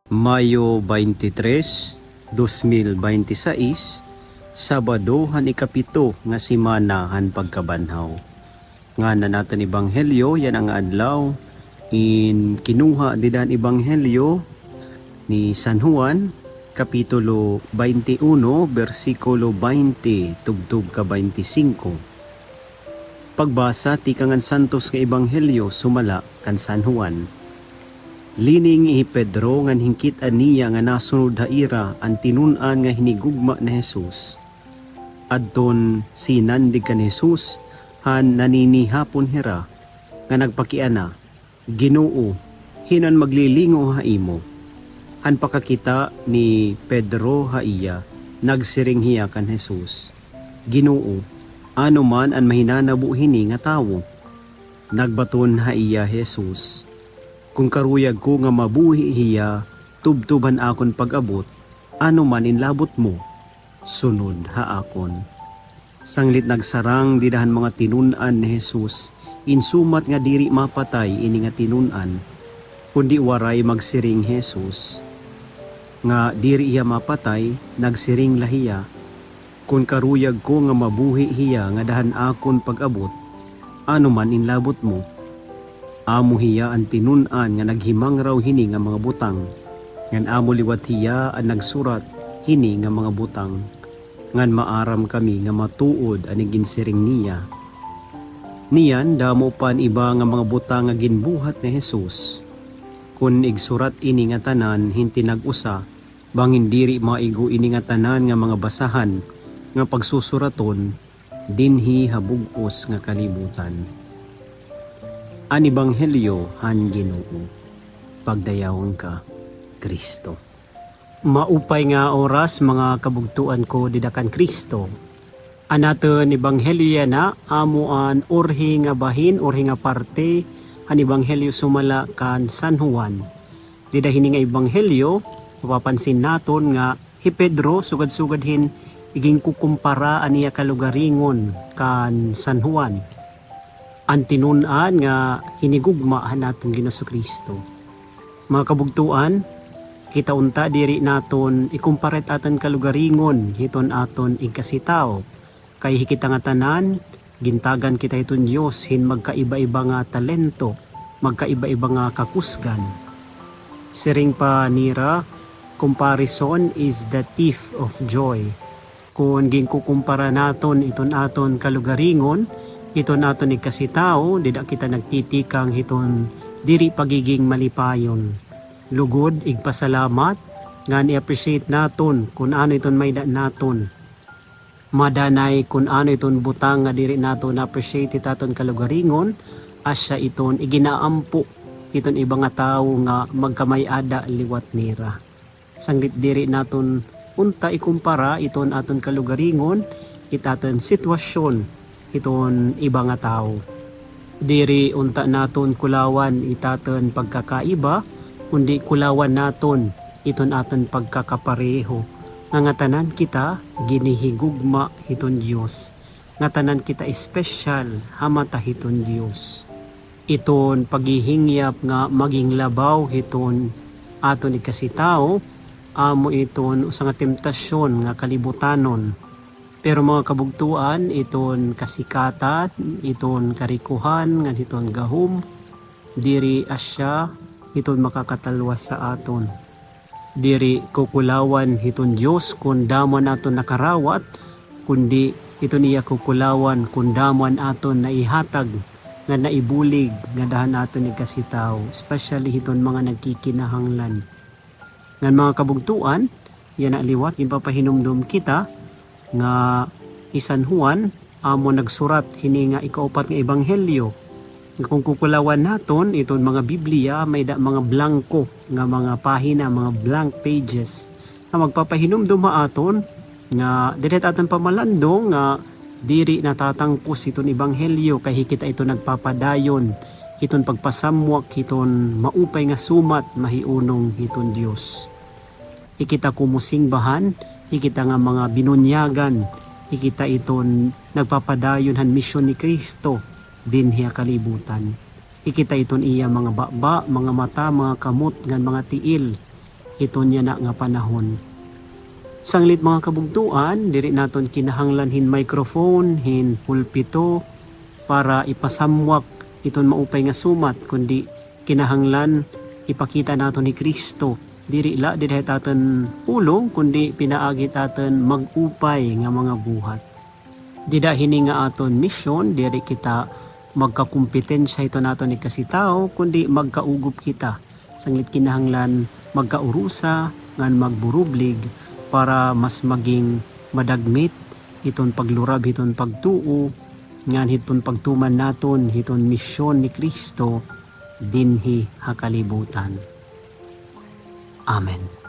Mayo 23, 2026, Sabado han ikapito nga simana han pagkabanhaw. Nga na natin ebanghelyo yan ang adlaw in kinuha didan ebanghelyo ni San Juan kapitulo 21 bersikulo 20 tubtub ka 25. Pagbasa ti kangan santos nga ebanghelyo sumala kan San Juan. Lining i Pedro ngan hingkit aniya nga nasunod haira ang tinun-an nga hinigugma ni Jesus. Adton sinandig kan Jesus han naninihapon hira nga nagpakiana, Ginoo, hinan maglilingo ha imo. Han pakakita ni Pedro haiya, nagsiring hiya kan Jesus. Ginoo, ano man ang mahinanabu hini nga tawo. Nagbaton haiya Jesus. Kung karuyag ko nga mabuhi hiya, tubtuban akon pag-abot, ano man inlabot mo, sunod ha akon. Sanglit nagsarang didahan mga tinun-an ni Jesus, insumat nga diri mapatay ini nga tinun-an, kundi waray magsiring Jesus. Nga diri iya mapatay, nagsiring lahiya, kung karuyag ko nga mabuhi hiya nga dahan akon pag-abot, ano man inlabot mo, amo hiya ang tinun-an nga naghimang raw hini nga mga butang. Ngan amo liwat hiya ang nagsurat hini nga mga butang. Ngan maaram kami nga matuod ani ginsiring niya. Niyan damo pan iba nga mga butang nga ginbuhat ni Jesus. Kun igsurat ini nga tanan hinti nag-usa, bangin diri maigo ini nga tanan nga mga basahan nga pagsusuraton dinhi habug-os nga kalibutan. An ebanghelyo han Ginoo, pagdayawon ka, Kristo. Maupay nga oras mga kabugtuan ko didakan Kristo. Anaton ebanghelyo na amuan orhi nga bahin, orhi nga parte, an ebanghelyo sumala kan San Juan. Didahini nga ebanghelyo, mapapansin naton nga hi Pedro sugad-sugadhin iging kukumpara aniya kalugaringon kan San Juan. Ang tinun-an nga hinigugmaahan naton Ginoong Kristo. Mga kabugtuan, kita unta diri naton ikumparet aton kalugaringon hiton aton igkasitaw. Kay hikita nga tanan, gintagan kita hiton Dios hin magkaiba-iba nga talento, magkaiba-iba nga kakusgan. Siring pa nira, comparison is the thief of joy. Kung ginkukumpara naton iton aton kalugaringon, iton aton igkasitao, dida kita nagtitikang hiton diri pagiging malipayon. Lugod, igpasalamat, nga ni-appreciate naton kung ano iton may naton. Madanay kung ano iton butang nga diri naton na-appreciate itaton kalugaringon, asya iton iginaampo iton iba nga tao nga magkamayada liwat nira. Sanglit diri naton unta ikumpara iton aton kalugaringon, itaton sitwasyon, iton iba nga tao. Diri unta naton kulawan itaton pagkakaiba, kundi kulawan naton iton aton pagkakapareho. Nga tanan kita ginihigugma hiton Dios. Nga tanan kita espesyal hamata hiton Dios. Iton paghihingyap nga maging labaw hiton aton ikasitao, amo iton usa nga temptasyon nga kalibutanon. Pero mga kabugtuan, iton kasikatan, iton karikuhan, nga iton gahom, diri asya, iton makakatalwas sa aton. Diri kukulawan iton Diyos kung daman aton nakarawat, kundi iton iya kukulawan kung daman aton naihatag, nga naibulig, nga dahan aton ikasitaw, especially iton mga nagkikinahanglan. Nga mga kabugtuan, yan aliwat, ipapahinumdum kita, nga San Juan amo nagsurat hini nga ikaupat nga ebanghelyo. Kung kukulawan naton iton mga Biblia may mga blanco nga mga pahina, mga blank pages na magpapahinumdum aton nga dili aton pamalandong nga diri natatangkos iton ebanghelyo kay hikita ito nagpapadayon iton pagpasamwak iton maupay nga sumat mahiunong iton Dios. Ikita kumusing bahan, ikita nga mga binunyagan, ikita iton nagpapadayon han misyon ni Kristo din hiya kalibutan. Ikita iton iya mga baba, mga mata, mga kamot, ngan mga tiil. hiton niya na nga panahon. Sanglit mga kabugtuan, diri naton kinahanglan hin microphone, hin pulpito para ipasamwak iton maupay nga sumat, kundi kinahanglan ipakita naton ni Kristo. Diri taton pulong, kundi pinaagi taton magupay nga mga buhat. Dida hini nga aton mission, diri kita magkakumpetensya ito naton ni kasitao, kundi magkaugop kita. Sanglit kinahanglan magkaurusa, ngan magburublig, para mas maging madagmit iton paglurab, iton pagtuo, ngan hiton pagtuman naton, hiton misyon ni Kristo dinhi hakalibutan. Amen.